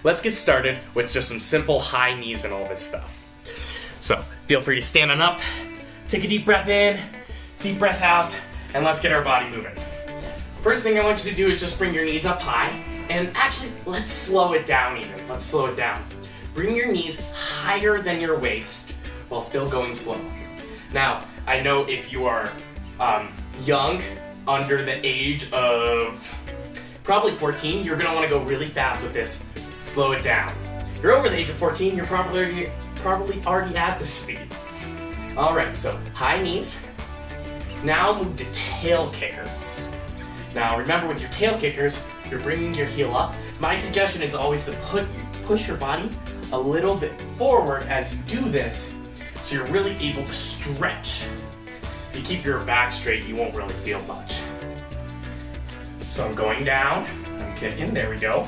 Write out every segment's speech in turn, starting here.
let's get started with just some simple high knees and all this stuff. So feel free to stand on up, take a deep breath in, deep breath out, and let's get our body moving. First thing I want you to do is just bring your knees up high, and actually let's slow it down even. Let's slow it down. Bring your knees higher than your waist while still going slow. Now, I know if you are young, under the age of probably 14, you're gonna wanna go really fast with this. Slow it down. If you're over the age of 14, you're probably already at this speed. All right, so high knees. Now move to tail kickers. Now remember, with your tail kickers, you're bringing your heel up. My suggestion is always to push your body a little bit forward as you do this, so you're really able to stretch. If you keep your back straight, you won't really feel much. So I'm going down, I'm kicking, there we go.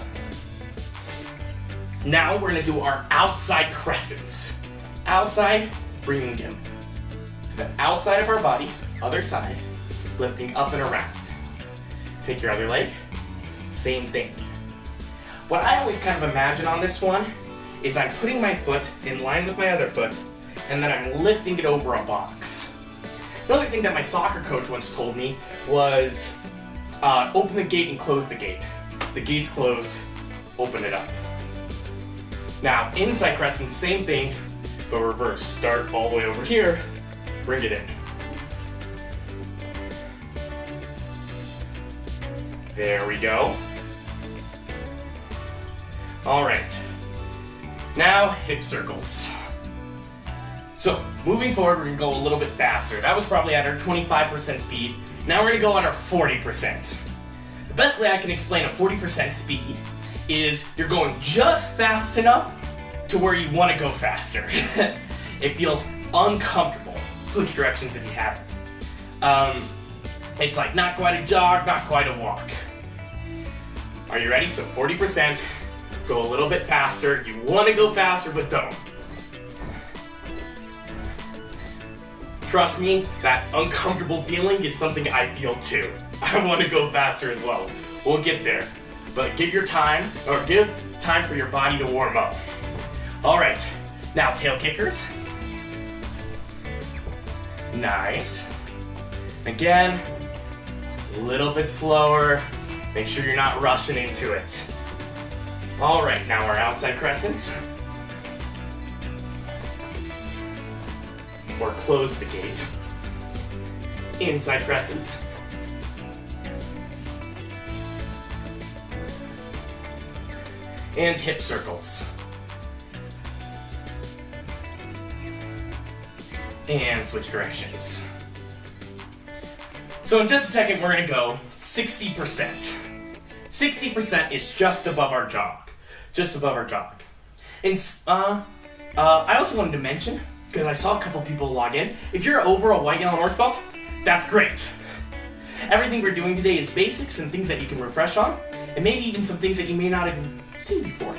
Now we're gonna do our outside crescents. Outside, bringing them to the outside of our body, other side, lifting up and around. Take your other leg, same thing. What I always kind of imagine on this one is I'm putting my foot in line with my other foot, and then I'm lifting it over a box. Another thing that my soccer coach once told me was open the gate and close the gate. The gate's closed, open it up. Now, inside crescent, same thing, but reverse. Start all the way over here, bring it in. There we go. All right. Now, hip circles. So, moving forward, we're gonna go a little bit faster. That was probably at our 25% speed. Now we're gonna go at our 40%. The best way I can explain a 40% speed is you're going just fast enough to where you wanna go faster. It feels uncomfortable. Switch directions if you haven't. It's like not quite a jog, not quite a walk. Are you ready? So 40%, go a little bit faster. You wanna go faster, but don't. Trust me, that uncomfortable feeling is something I feel too. I want to go faster as well. We'll get there. But give time for your body to warm up. All right, now tail kickers. Nice. Again, a little bit slower. Make sure you're not rushing into it. All right, now our outside crescents. Or close the gate. Inside crescents. And hip circles. And switch directions. So in just a second, we're gonna go 60%. 60% is just above our jog. Just above our jog. And I also wanted to mention, because I saw a couple people log in, if you're over a white, yellow, and orange belt, that's great. Everything we're doing today is basics and things that you can refresh on, and maybe even some things that you may not have even seen before.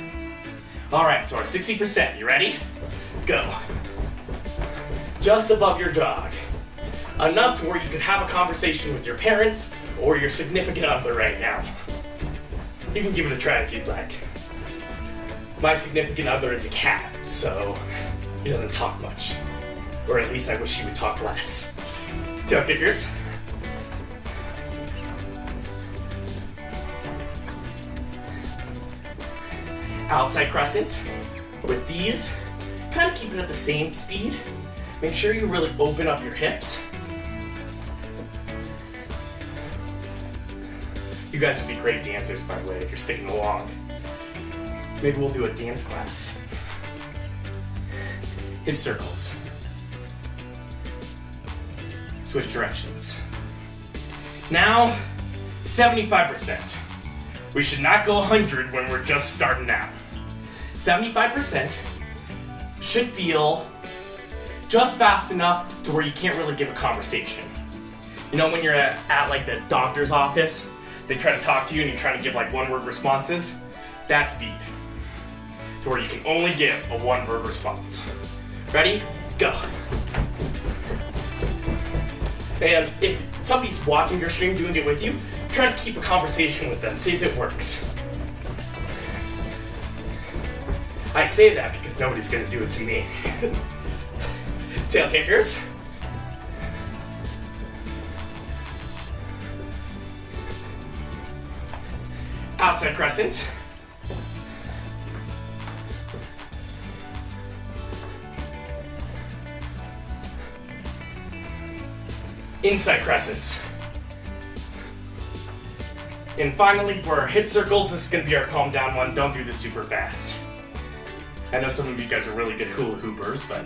All right, so our 60%, you ready? Go. Just above your jog. Enough to where you can have a conversation with your parents or your significant other right now. You can give it a try if you'd like. My significant other is a cat, so he doesn't talk much. Or at least I wish he would talk less. Tail kickers. Outside crescents. With these, kind of keep it at the same speed. Make sure you really open up your hips. You guys would be great dancers, by the way, if you're sticking along. Maybe we'll do a dance class. Hip circles. Switch directions. Now, 75%. We should not go 100 when we're just starting out. 75% should feel just fast enough to where you can't really give a conversation. You know, when you're at like the doctor's office, they try to talk to you and you're trying to give like one-word responses? That's speed. To where you can only give a one-word response. Ready? Go. And if somebody's watching your stream doing it with you, try to keep a conversation with them, see if it works. I say that because nobody's gonna do it to me. Tail kickers. Outside crescents. Inside crescents. And finally, for our hip circles, this is going to be our calm down one. Don't do this super fast. I know some of you guys are really good hula hoopers, but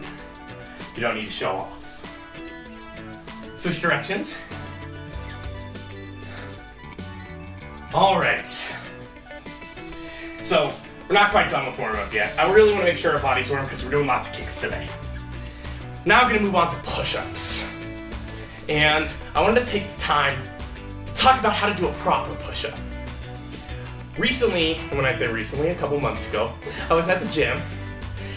you don't need to show off. Switch directions. All right. So, we're not quite done with warm-up yet. I really want to make sure our body's warm because we're doing lots of kicks today. Now I'm going to move on to push-ups. And I wanted to take the time to talk about how to do a proper push-up. Recently, and when I say recently, a couple months ago, I was at the gym,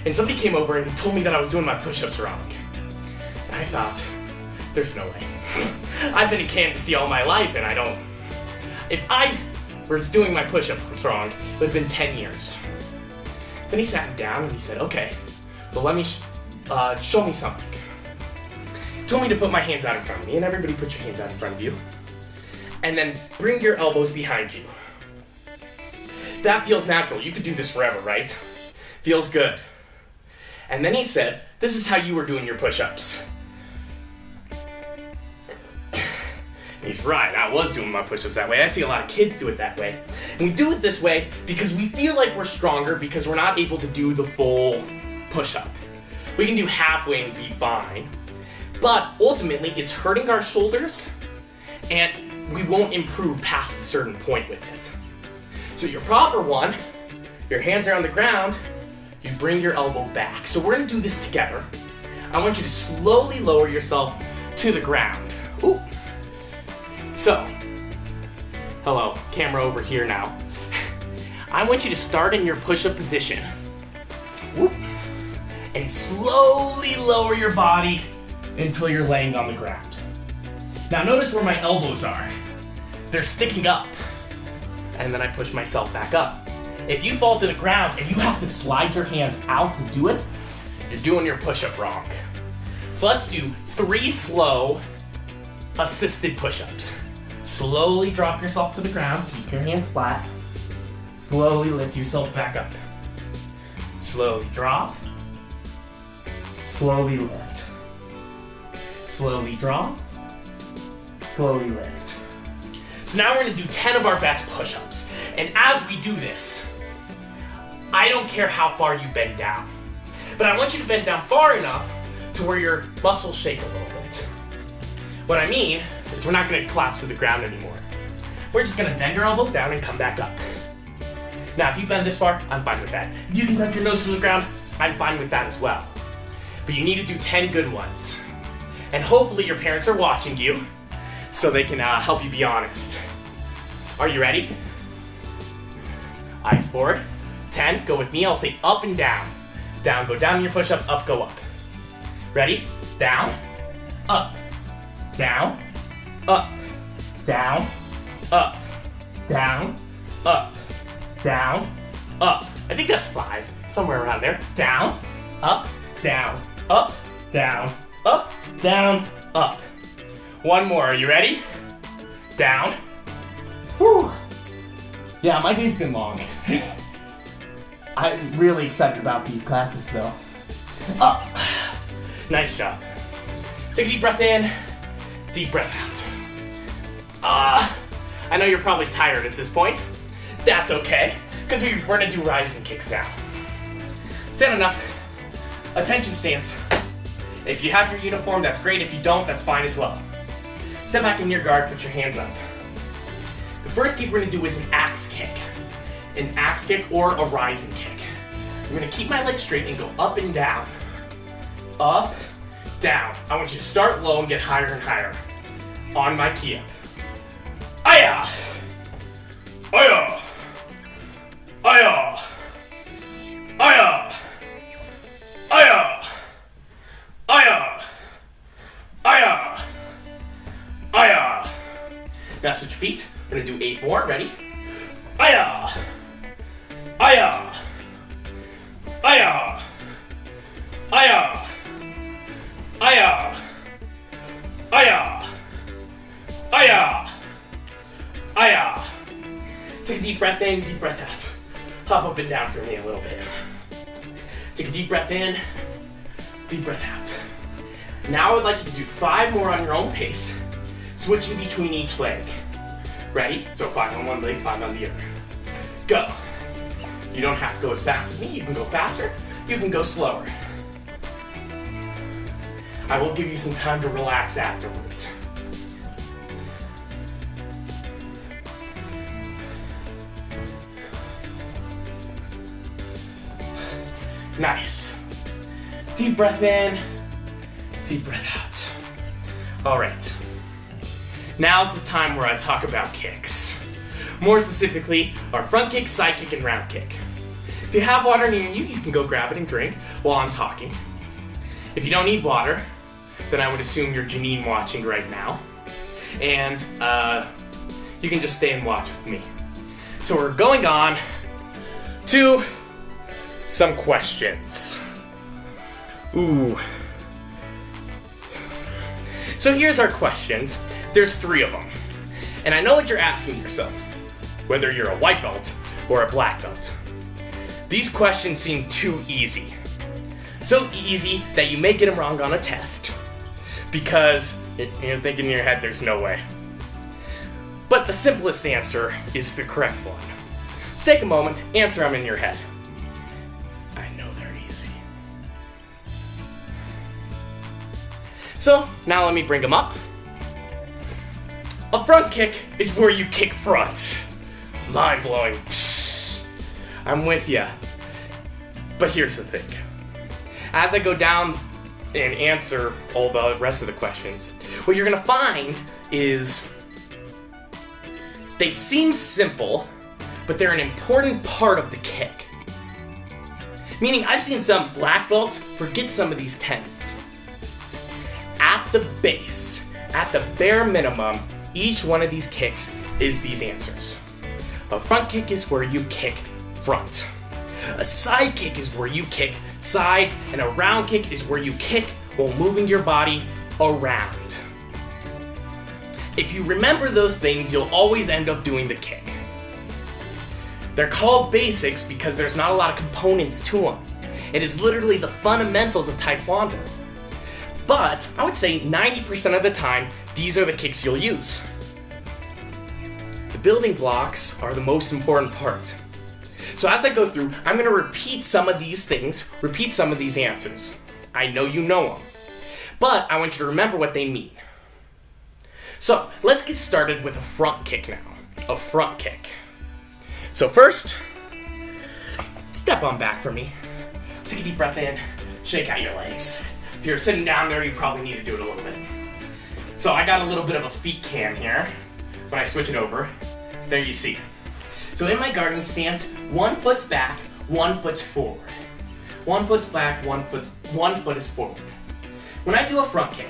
and somebody came over and he told me that I was doing my push-ups wrong. And I thought, there's no way. I've been in Kansas all my life, and I don't... If I was doing my push-ups wrong, it would have been 10 years. Then he sat me down and he said, okay, well let me show me something. Told me to put my hands out in front of me, and everybody put your hands out in front of you. And then bring your elbows behind you. That feels natural. You could do this forever, right? Feels good. And then he said, this is how you were doing your push-ups. He's right, I was doing my push-ups that way. I see a lot of kids do it that way. And we do it this way because we feel like we're stronger because we're not able to do the full push-up. We can do halfway and be fine. But ultimately, it's hurting our shoulders, and we won't improve past a certain point with it. So your proper one, your hands are on the ground, you bring your elbow back. So we're gonna do this together. I want you to slowly lower yourself to the ground. Ooh. So, hello, camera over here now. I want you to start in your push-up position. Whoop. And slowly lower your body until you're laying on the ground. Now notice where my elbows are. They're sticking up. And then I push myself back up. If you fall to the ground and you have to slide your hands out to do it, you're doing your push-up wrong. So let's do 3 slow assisted push-ups. Slowly drop yourself to the ground, keep your hands flat. Slowly lift yourself back up. Slowly drop. Slowly lift. Slowly drop. Slowly lift. So now we're going to do 10 of our best push-ups. And as we do this, I don't care how far you bend down, but I want you to bend down far enough to where your muscles shake a little bit. What I mean is we're not going to collapse to the ground anymore. We're just going to bend your elbows down and come back up. Now, if you bend this far, I'm fine with that. If you can touch your nose to the ground, I'm fine with that as well. But you need to do 10 good ones. And hopefully your parents are watching you so they can help you be honest. Are you ready? Eyes forward. 10, go with me. I'll say up and down. Down, go down in your push-up, up, go up. Ready? Down, up, down, up, down, up, down, up, down, up. I think that's 5, somewhere around there. Down, up, down, up, down, up, down, up. One more, are you ready? Down. Whew. Yeah, my day's been long. I'm really excited about these classes though. Up. Nice job. Take a deep breath in, deep breath out. I know you're probably tired at this point. That's okay, because we're gonna do rising kicks now. Standing up, attention stance. If you have your uniform, that's great. If you don't, that's fine as well. Step back in your guard, put your hands up. The first kick we're gonna do is an axe kick. An axe kick or a rising kick. I'm gonna keep my legs straight and go up and down. Up, down. I want you to start low and get higher and higher. On my key up. Aya! Aya! Aya! Aya! Aya! Aya! Aya! Aya! Now switch feet. We're gonna do 8 more. Ready? Aya! Aya! Aya! in, deep breath out. Hop up and down for me a little bit. Take a deep breath in, deep breath out. Now I would like you to do 5 more on your own pace, switching between each leg. Ready? So 5 on one leg, 5 on the other. Go. You don't have to go as fast as me. You can go faster. You can go slower. I will give you some time to relax afterwards. Nice. Deep breath in, deep breath out. All right. Now's the time where I talk about kicks. More specifically, our front kick, side kick, and round kick. If you have water near you, you can go grab it and drink while I'm talking. If you don't need water, then I would assume you're Janine watching right now. And you can just stay and watch with me. So we're going on to some questions. Ooh. So here's our questions. There's 3 of them. And I know what you're asking yourself, whether you're a white belt or a black belt. These questions seem too easy. So easy that you may get them wrong on a test, because you're thinking in your head, there's no way. But the simplest answer is the correct one. So take a moment, answer them in your head. I know they're easy. So now let me bring them up. A front kick is where you kick front. Mind-blowing. Psst. I'm with ya. But here's the thing. As I go down and answer all the rest of the questions, what you're gonna find is they seem simple, but they're an important part of the kick. Meaning, I've seen some black belts forget some of these tenets. At the base, at the bare minimum, each one of these kicks is these answers. A front kick is where you kick front. A side kick is where you kick side, and a round kick is where you kick while moving your body around. If you remember those things, you'll always end up doing the kick. They're called basics because there's not a lot of components to them. It is literally the fundamentals of taekwondo. But I would say 90% of the time, these are the kicks you'll use. The building blocks are the most important part. So as I go through, I'm going to repeat some of these things, repeat some of these answers. I know you know them, but I want you to remember what they mean. So let's get started with a front kick now. A front kick. So first, step on back for me. Take a deep breath in, shake out your legs. If you're sitting down there, you probably need to do it a little bit. So I got a little bit of a feet cam here. When I switch it over, there you see. So in my guarding stance, 1 foot's back, 1 foot's forward. 1 foot's back, 1 foot is forward. When I do a front kick,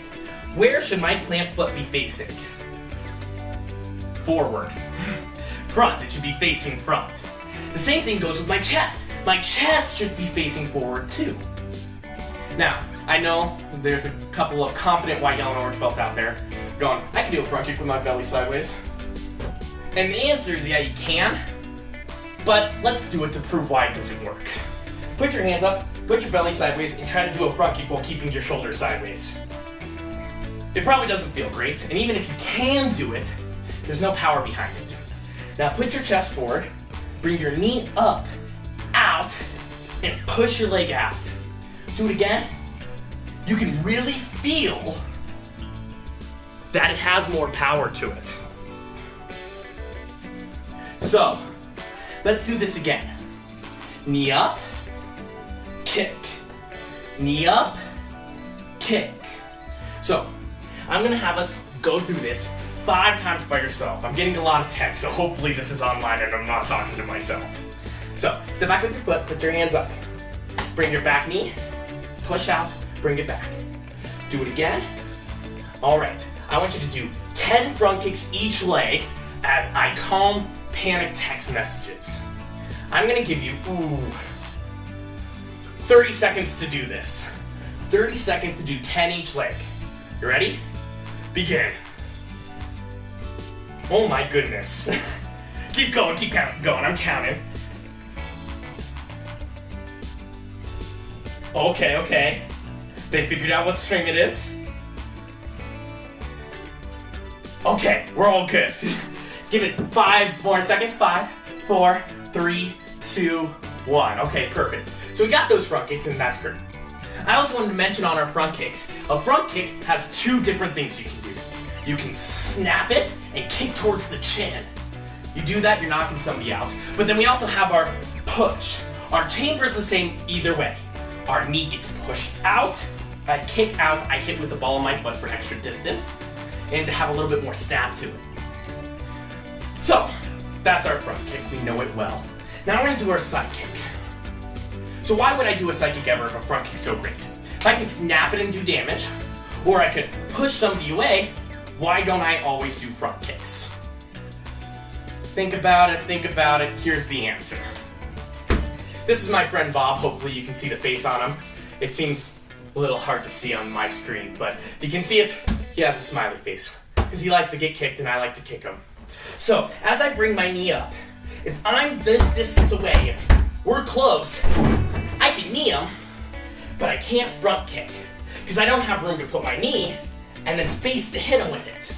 where should my plant foot be facing? Forward. Front, it should be facing front. The same thing goes with my chest. My chest should be facing forward too. Now, I know there's a couple of confident white, yellow, and orange belts out there going, I can do a front kick with my belly sideways. And the answer is yeah, you can, but let's do it to prove why it doesn't work. Put your hands up, put your belly sideways, and try to do a front kick while keeping your shoulders sideways. It probably doesn't feel great, and even if you can do it, there's no power behind it. Now put your chest forward, bring your knee up, out, and push your leg out. Do it again. You can really feel that it has more power to it. So, let's do this again. Knee up, kick. Knee up, kick. So, I'm gonna have us go through this 5 times by yourself. I'm getting a lot of text, so hopefully this is online and I'm not talking to myself. So, step back with your foot, put your hands up. Bring your back knee, push out, bring it back. Do it again. All right, I want you to do 10 front kicks each leg as I calm panic text messages. I'm gonna give you 30 seconds to do this. 30 seconds to do 10 each leg. You ready? Begin. Oh my goodness. keep going, going. I'm counting. Okay. They figured out what string it is. Okay, we're all good. Give it 5 more seconds. 5, 4, 3, 2, 1. Okay, perfect. So we got those front kicks, and that's great. I also wanted to mention on our front kicks, a front kick has 2 different things you can do. You can snap it and kick towards the chin. You do that, you're knocking somebody out. But then we also have our push. Our chamber is the same either way. Our knee gets pushed out, I kick out, I hit with the ball of my foot for extra distance, and to have a little bit more snap to it. So, that's our front kick, we know it well. Now we're gonna do our side kick. So why would I do a side kick ever if a front kick's so great? If I can snap it and do damage, or I could push somebody away, why don't I always do front kicks? Think about it, here's the answer. This is my friend Bob, hopefully you can see the face on him. It seems a little hard to see on my screen, but if you can see it, he has a smiley face. Because he likes to get kicked and I like to kick him. So, as I bring my knee up, if I'm this distance away, if we're close, I can knee him, but I can't front kick. Because I don't have room to put my knee, and then space to hit him with it.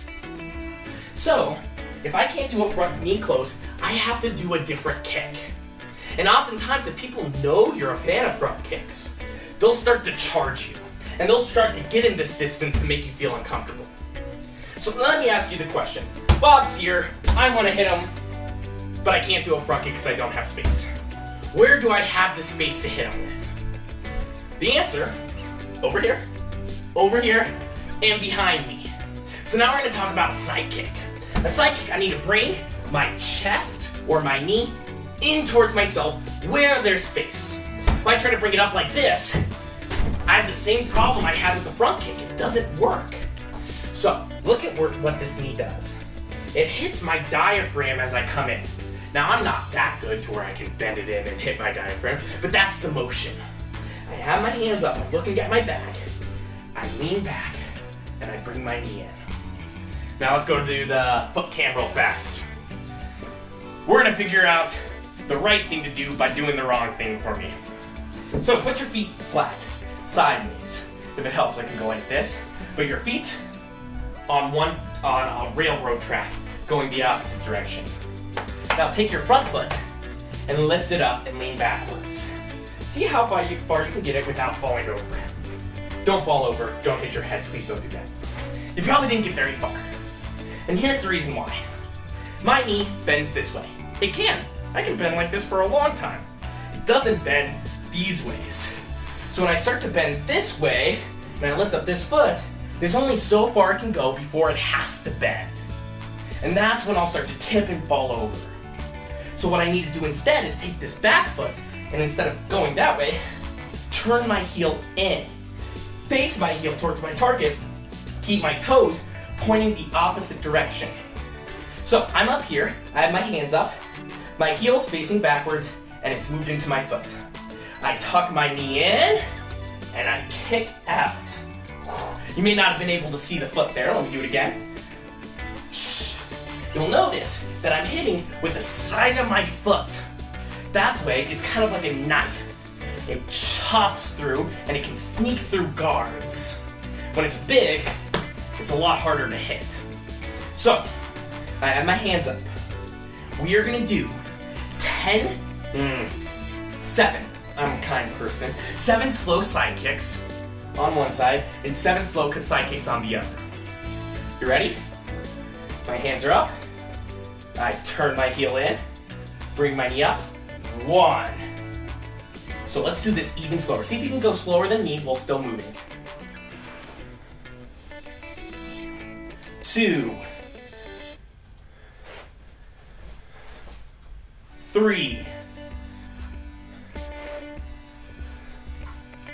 So, if I can't do a front knee close, I have to do a different kick. And oftentimes, if people know you're a fan of front kicks, they'll start to charge you. And they'll start to get in this distance to make you feel uncomfortable. So let me ask you the question. Bob's here, I want to hit him, but I can't do a front kick because I don't have space. Where do I have the space to hit him with? The answer, over here, and behind me. So now we're going to talk about a side kick. A side kick, I need to bring my chest or my knee in towards myself where there's space. If I try to bring it up like this, I have the same problem I had with the front kick. It doesn't work. So look at what this knee does. It hits my diaphragm as I come in. Now I'm not that good to where I can bend it in and hit my diaphragm, but that's the motion. I have my hands up, I'm looking at my back, I lean back, and I bring my knee in. Now let's go do the foot cam real fast. We're gonna figure out the right thing to do by doing the wrong thing for me. So put your feet flat, sideways. If it helps, I can go like this. But your feet on a railroad track, going the opposite direction. Now take your front foot and lift it up and lean backwards. See how far you can get it without falling over. Don't fall over, don't hit your head, please don't do that. You probably didn't get very far. And here's the reason why. My knee bends this way. It can. I can bend like this for a long time. It doesn't bend these ways. So when I start to bend this way, and I lift up this foot, there's only so far it can go before it has to bend. And that's when I'll start to tip and fall over. So what I need to do instead is take this back foot, and instead of going that way, turn my heel in. Face my heel towards my target, keep my toes pointing the opposite direction. So I'm up here, I have my hands up, my heel's facing backwards, and it's moved into my foot. I tuck my knee in, and I kick out. You may not have been able to see the foot there, let me do it again. You'll notice that I'm hitting with the side of my foot. That way, it's kind of like a knife. It chops through, and it can sneak through guards. When it's big, it's a lot harder to hit. So, I have my hands up. We are gonna do 7, I'm a kind person, 7 slow side kicks on one side, and 7 slow side kicks on the other. You ready? My hands are up. I turn my heel in, bring my knee up. 1. So let's do this even slower. See if you can go slower than me while still moving. 2. 3.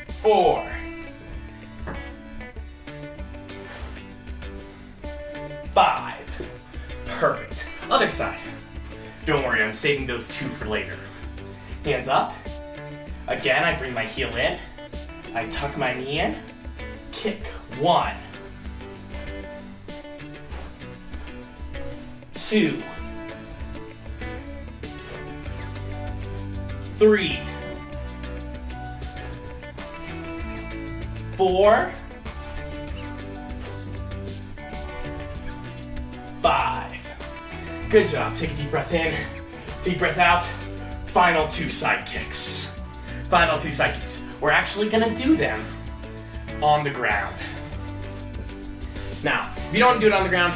4. 5. Perfect. Other side. Don't worry, I'm saving those 2 for later. Hands up. Again, I bring my heel in. I tuck my knee in. Kick. 1. 2. 3, 4, 5. Good job. Take a deep breath in, deep breath out. Final 2 side kicks. Final 2 side kicks. We're actually gonna do them on the ground. Now, if you don't do it on the ground,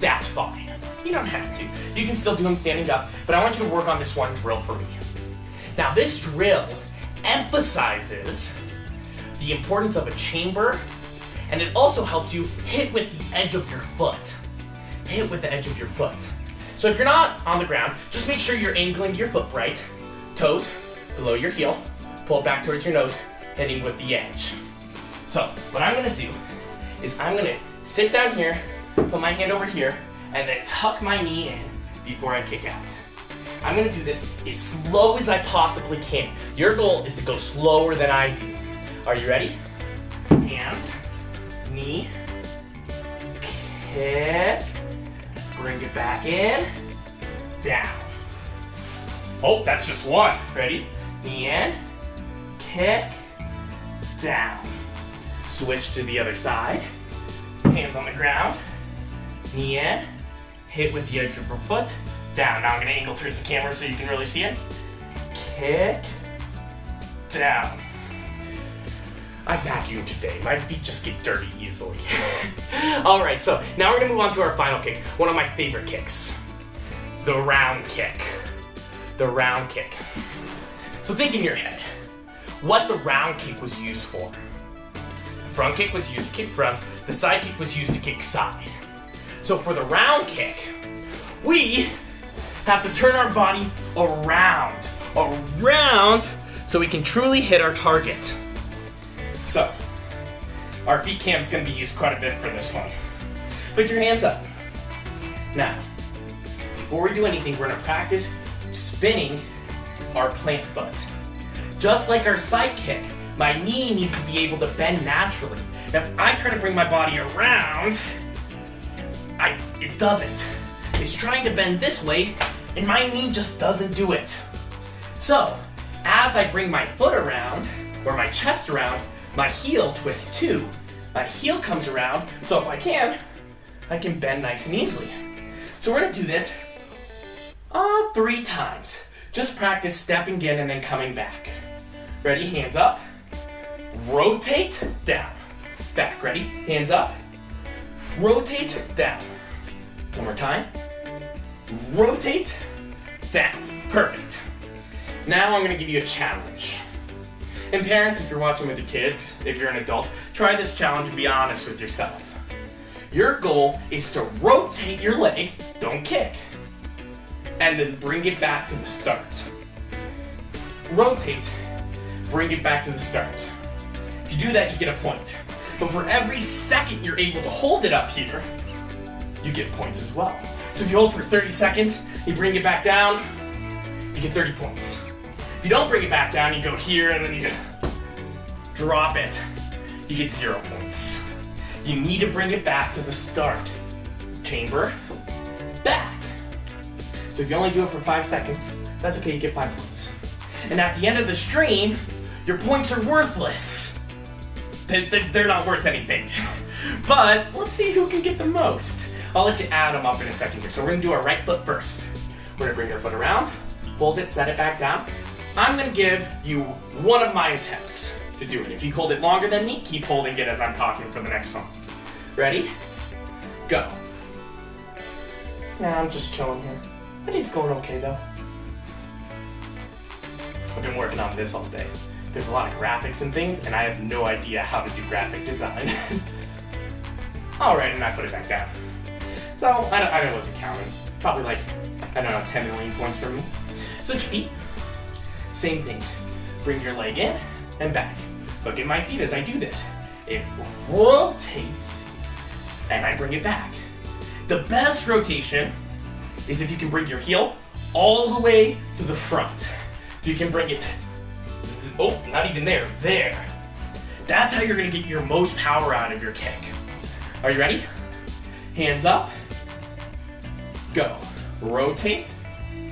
that's fine. You don't have to. You can still do them standing up, but I want you to work on this one drill for me. Now, this drill emphasizes the importance of a chamber, and it also helps you hit with the edge of your foot. Hit with the edge of your foot. So if you're not on the ground, just make sure you're angling your foot right. Toes below your heel. Pull it back towards your nose, hitting with the edge. So what I'm gonna do is I'm gonna sit down here, put my hand over here, and then tuck my knee in before I kick out. I'm gonna do this as slow as I possibly can. Your goal is to go slower than I do. Are you ready? Hands, knee, kick, bring it back in, down. Oh, that's just one. Ready? Knee in, kick, down. Switch to the other side. Hands on the ground, knee in, hit with the edge of your foot, down. Now I'm gonna angle towards the camera so you can really see it. Kick, down. I vacuumed today. My feet just get dirty easily. All right, so now we're gonna move on to our final kick, one of my favorite kicks, the round kick. The round kick. So think in your head, what the round kick was used for. The front kick was used to kick front, the side kick was used to kick side. So for the round kick, we have to turn our body around, so we can truly hit our target. So, our feet camp's gonna be used quite a bit for this one. Put your hands up. Now, before we do anything, we're gonna practice spinning our plant foot. Just like our side kick, my knee needs to be able to bend naturally. Now, if I try to bring my body around, it doesn't. It's trying to bend this way, and my knee just doesn't do it. So, as I bring my foot around, or my chest around, my heel twists too. My heel comes around, so if I can bend nice and easily. So we're gonna do this 3 times. Just practice stepping in and then coming back. Ready? Hands up. Rotate, down. Back. Ready? Hands up. Rotate, down. One more time. Rotate, down. Perfect. Now I'm gonna give you a challenge. And parents, if you're watching with your kids, if you're an adult, try this challenge and be honest with yourself. Your goal is to rotate your leg, don't kick, and then bring it back to the start. Rotate, bring it back to the start. If you do that, you get a point. But for every second you're able to hold it up here, you get points as well. So if you hold for 30 seconds, you bring it back down, you get 30 points. If you don't bring it back down, you go here and then you drop it, you get 0 points. You need to bring it back to the start. Chamber, back. So if you only do it for 5 seconds, that's okay, you get 5 points. And at the end of the stream, your points are worthless. They're not worth anything. But let's see who can get the most. I'll let you add them up in a second here. So we're gonna do our right foot first. We're gonna bring our foot around, hold it, set it back down. I'm gonna give you one of my attempts to do it. If you hold it longer than me, keep holding it as I'm talking for the next one. Ready? Go. Now I'm just chilling here. But he's going okay though. I've been working on this all day. There's a lot of graphics and things, and I have no idea how to do graphic design. Alright, and I put it back down. So, I wasn't counting. Probably like, 10 million points for me. Switch feet. Same thing. Bring your leg in and back. Look at my feet as I do this. It rotates, and I bring it back. The best rotation is if you can bring your heel all the way to the front. If you can bring it, oh, not even there, there. That's how you're gonna get your most power out of your kick. Are you ready? Hands up, go. Rotate,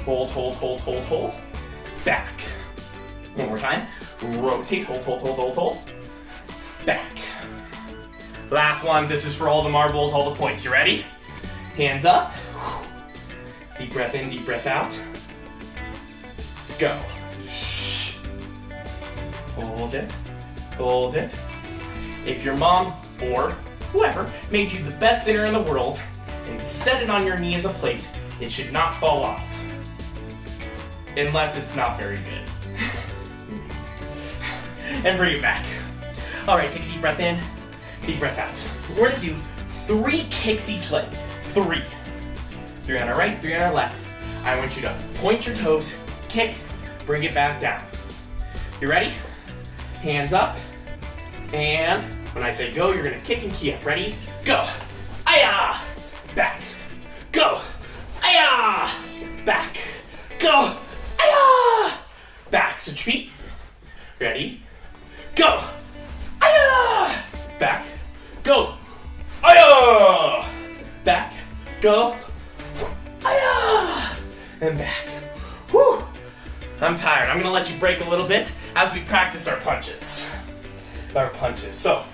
hold, hold, hold, hold, hold, back. One more time. Rotate, hold. Back. Last one. This is for all the marbles, all the points. You ready? Hands up. Deep breath in, deep breath out. Go. Hold it. If your mom or whoever made you the best dinner in the world and set it on your knee as a plate, it should not fall off. Unless it's not very good. And bring it back. All right, take a deep breath in, deep breath out. We're gonna do 3 kicks each leg. 3. 3 on our right, 3 on our left. I want you to point your toes, kick, bring it back down. You ready? Hands up, and when I say go, you're gonna kick and key up. Ready? Go. Aya! Back. Go. Aya! Back. Go. Aya! Back. Switch feet. Ready? Go. Aya! Back. Go. Aya! Back. Go. Aya! And back. Whew. I'm tired. I'm gonna let you break a little bit as we practice our punches. So,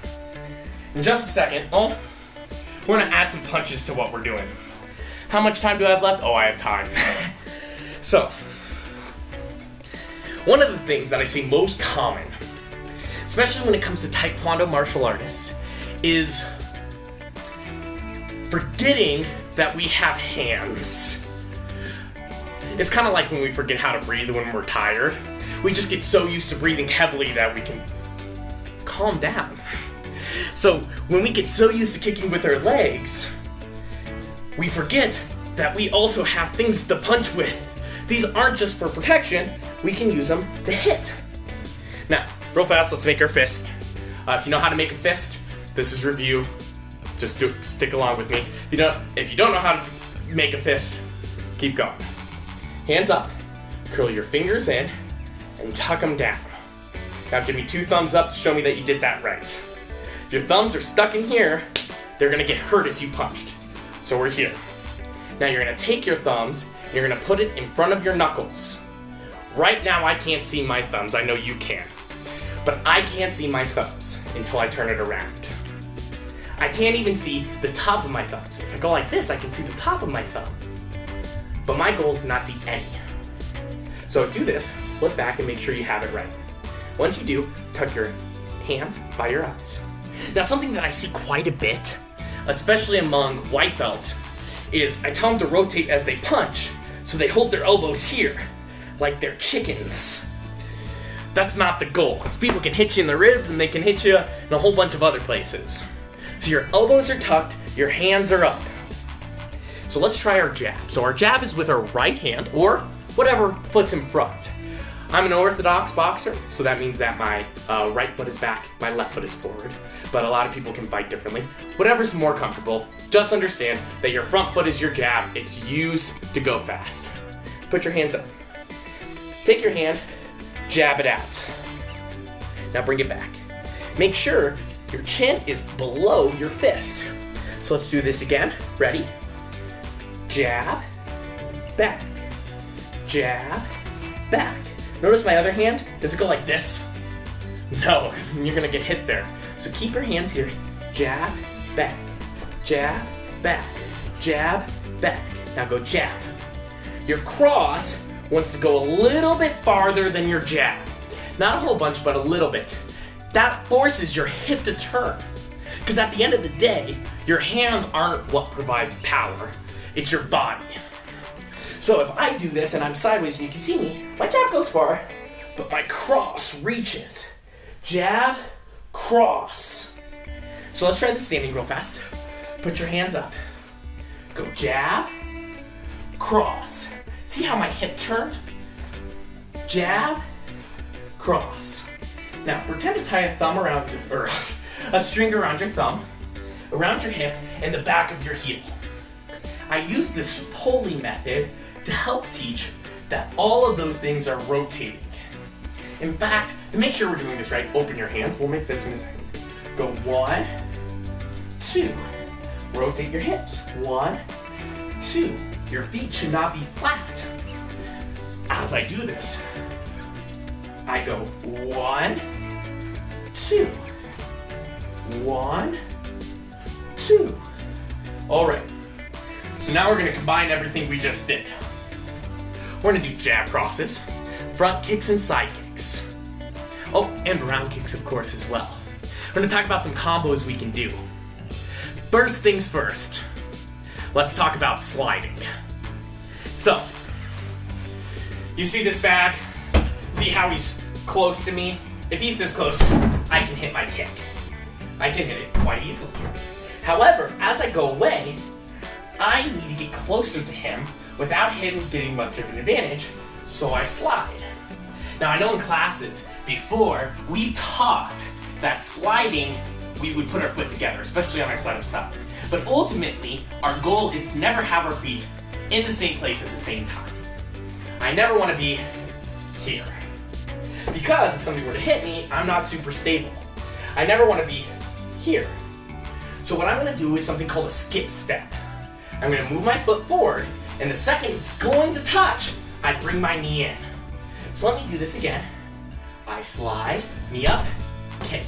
in just a second, we're gonna add some punches to what we're doing. How much time do I have left? Oh, I have time. So, one of the things that I see most common, especially when it comes to taekwondo martial artists, is forgetting that we have hands. It's kind of like when we forget how to breathe when we're tired. We just get so used to breathing heavily that we can calm down. So when we get so used to kicking with our legs, we forget that we also have things to punch with. These aren't just for protection, we can use them to hit. Now, real fast, let's make our fist. If you know how to make a fist, this is review. Just stick along with me. If you don't know how to make a fist, keep going. Hands up, curl your fingers in, and tuck them down. Now give me 2 thumbs up to show me that you did that right. If your thumbs are stuck in here, they're gonna get hurt as you punched. So we're here. Now you're gonna take your thumbs, and you're gonna put it in front of your knuckles. Right now I can't see my thumbs, I know you can. But I can't see my thumbs until I turn it around. I can't even see the top of my thumbs. If I go like this, I can see the top of my thumb. But my goal is to not see any. So do this, flip back and make sure you have it right. Once you do, tuck your hands by your eyes. Now something that I see quite a bit, especially among white belts, is I tell them to rotate as they punch, so they hold their elbows here, like they're chickens. That's not the goal. People can hit you in the ribs and they can hit you in a whole bunch of other places. So your elbows are tucked, your hands are up. So let's try our jab. So our jab is with our right hand, or whatever foot's in front. I'm an orthodox boxer, so that means that my right foot is back, my left foot is forward. But a lot of people can fight differently. Whatever's more comfortable, just understand that your front foot is your jab. It's used to go fast. Put your hands up. Take your hand, jab it out. Now bring it back. Make sure your chin is below your fist. So let's do this again. Ready? Jab, back, jab, back. Notice my other hand, does it go like this? No, you're gonna get hit there. So keep your hands here. Jab, back, jab, back, jab, back. Now go jab. Your cross wants to go a little bit farther than your jab. Not a whole bunch, but a little bit. That forces your hip to turn. Because at the end of the day, your hands aren't what provide power. It's your body. So if I do this and I'm sideways and you can see me, my jab goes far, but my cross reaches. Jab, cross. So let's try this standing real fast. Put your hands up. Go jab, cross. See how my hip turned? Jab, cross. Now pretend to tie a thumb around, or a string around your thumb, around your hip, and the back of your heel. I use this pulley method to help teach that all of those things are rotating. In fact, to make sure we're doing this right, open your hands. We'll make this in a second. Go 1, 2. Rotate your hips. 1, 2. Your feet should not be flat. As I do this, I I go 1, 2, 1, 2. All right, so now we're gonna combine everything we just did. We're gonna do jab crosses, front kicks and side kicks. Oh, and round kicks, of course, as well. We're gonna talk about some combos we can do. First things first, let's talk about sliding. So, you see this bag? See how he's close to me? If he's this close, I can hit my kick. I can hit it quite easily. However, as I go away, I need to get closer to him without him getting much of an advantage, so I slide. Now, I know in classes before, we've taught that sliding, we would put our foot together, especially on our side of side. But ultimately, our goal is to never have our feet in the same place at the same time. I never want to be here. Because if somebody were to hit me, I'm not super stable. I never want to be here. So what I'm going to do is something called a skip step. I'm going to move my foot forward, and the second it's going to touch, I bring my knee in. So let me do this again. I slide, knee up, kick.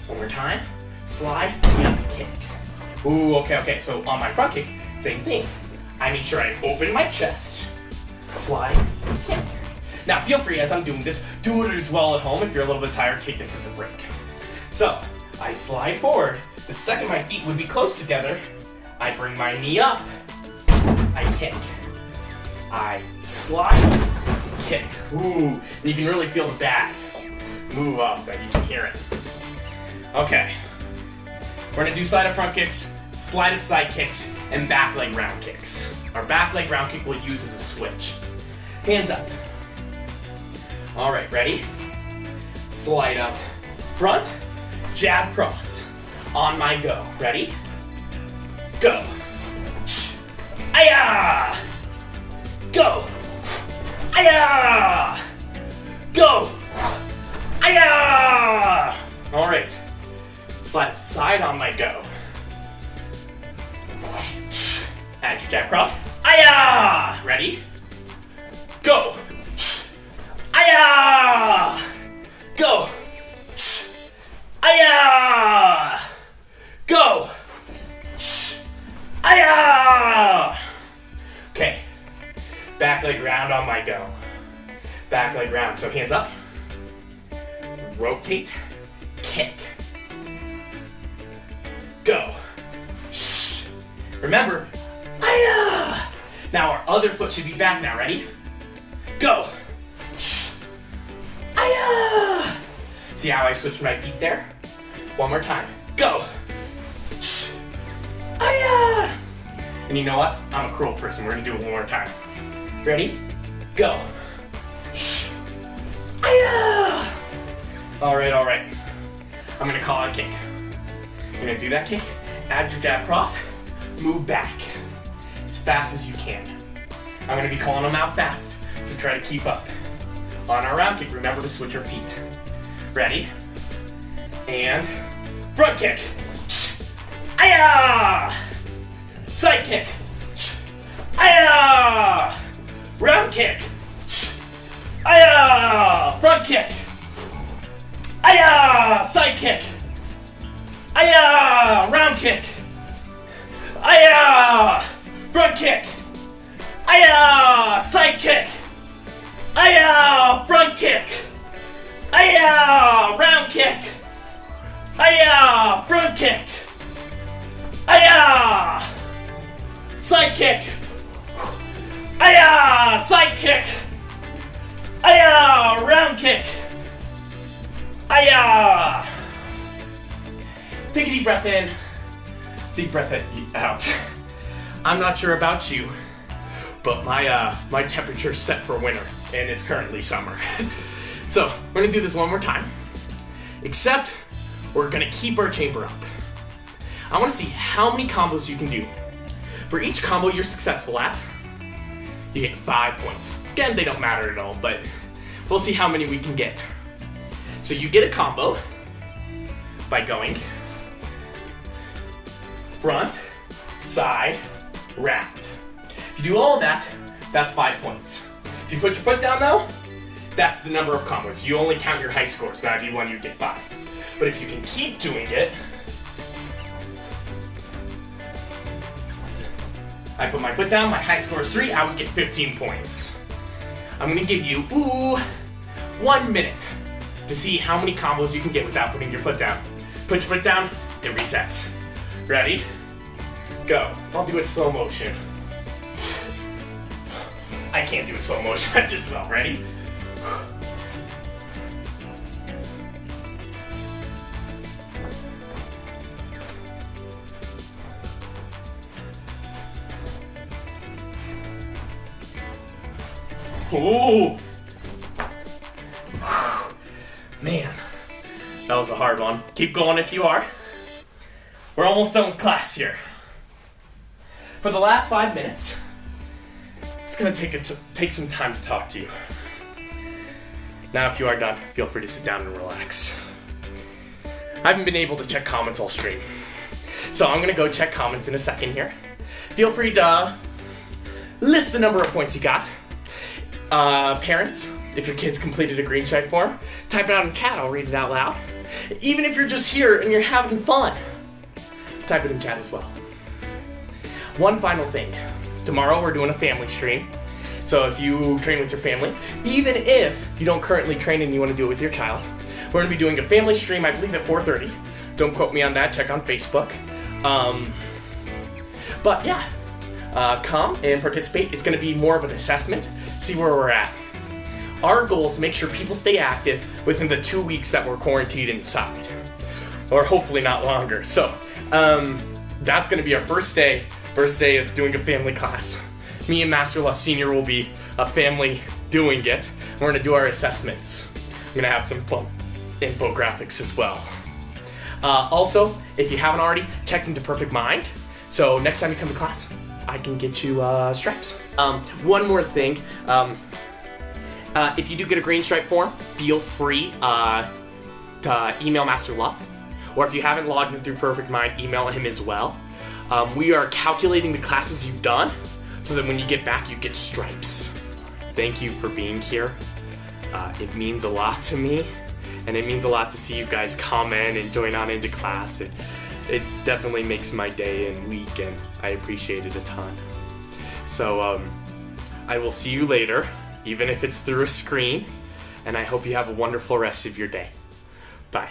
One more time. Slide, knee up, kick. Ooh, okay. So on my front kick, same thing. I make sure I open my chest. Slide, kick. Now feel free as I'm doing this, do it as well at home. If you're a little bit tired, take this as a break. So, I slide forward. The second my feet would be close together, I bring my knee up. I kick. I slide, kick. Ooh, and you can really feel the bag move up, and you can hear it. Okay, we're gonna do slide up front kicks, slide up side kicks, and back leg round kicks. Our back leg round kick we'll use as a switch. Hands up. All right, ready? Slide up front, jab cross. On my go. Ready? Go. Aya! Go. Aya! Go. Aya! All right. Slide up side on my go. Add your jab cross. Aya! Ready? Go. Aya! Go. Aya! Go. Aya! Okay. Back leg round on my go. Back leg round. So hands up. Rotate. Kick. Go. Remember. Aya! Now our other foot should be back now. Ready? Go. Aya! See how I switched my feet there? One more time. Go. Aya! And you know what? I'm a cruel person. We're gonna do it one more time. Ready? Go. Aya! All right. I'm gonna call out a kick. You're gonna do that kick, add your jab cross, move back as fast as you can. I'm gonna be calling them out fast, so try to keep up. On our round kick, remember to switch your feet. Ready? And front kick. Aya! Side kick. Aya! Round kick. Aya! Front kick. Aya! Side kick. Aya! Round kick. Aya! Front kick. Aya! Side kick. Aya! Front kick. Aya! Round kick. Aya! Front kick. Aya! Side kick. Aya! Side kick. Aya! Round kick. Aya! Take a deep breath in. Deep breath out. I'm not sure about you, but my temperature's set for winter, and it's currently summer. So we're gonna do this one more time, except we're gonna keep our chamber up. I wanna see how many combos you can do. For each combo you're successful at, you get 5 points. Again, they don't matter at all, but we'll see how many we can get. So you get a combo by going front, side, round. If you do all of that, that's 5 points. If you put your foot down though, that's the number of combos. You only count your high scores, that'd be when you get by. But if you can keep doing it, I put my foot down, my high score is 3, I would get 15 points. I'm gonna give you, 1 minute to see how many combos you can get without putting your foot down. Put your foot down, it resets. Ready? Go. I'll do it slow motion. I can't do it slow motion, I just fell. Ready? Ooh! Man, that was a hard one. Keep going if you are. We're almost done with class here. For the last 5 minutes, it's gonna take some time to talk to you. Now, if you are done, feel free to sit down and relax. I haven't been able to check comments all stream, so I'm gonna go check comments in a second here. Feel free to list the number of points you got. Parents, if your kids completed a green stripe form, type it out in chat, I'll read it out loud. Even if you're just here and you're having fun, type it in chat as well. One final thing. Tomorrow we're doing a family stream. So if you train with your family, even if you don't currently train and you want to do it with your child, we're going to be doing a family stream, I believe at 4:30. Don't quote me on that, check on Facebook. But yeah, come and participate. It's going to be more of an assessment, see where we're at. Our goal is to make sure people stay active within the 2 weeks that we're quarantined inside, or hopefully not longer. So that's going to be our first day of doing a family class. Me and Master Left Senior will be a family doing it. We're going to do our assessments. I'm going to have some fun infographics as well. Also, if you haven't already, check into Perfect Mind. So next time you come to class, I can get you stripes. One more thing. If you do get a green stripe form, feel free to email Master Love. Or if you haven't logged in through Perfect Mind, email him as well. We are calculating the classes you've done so that when you get back, you get stripes. Thank you for being here. It means a lot to me, and it means a lot to see you guys comment and join on into class. It definitely makes my day and week, and I appreciate it a ton. So I will see you later, even if it's through a screen, and I hope you have a wonderful rest of your day. Bye.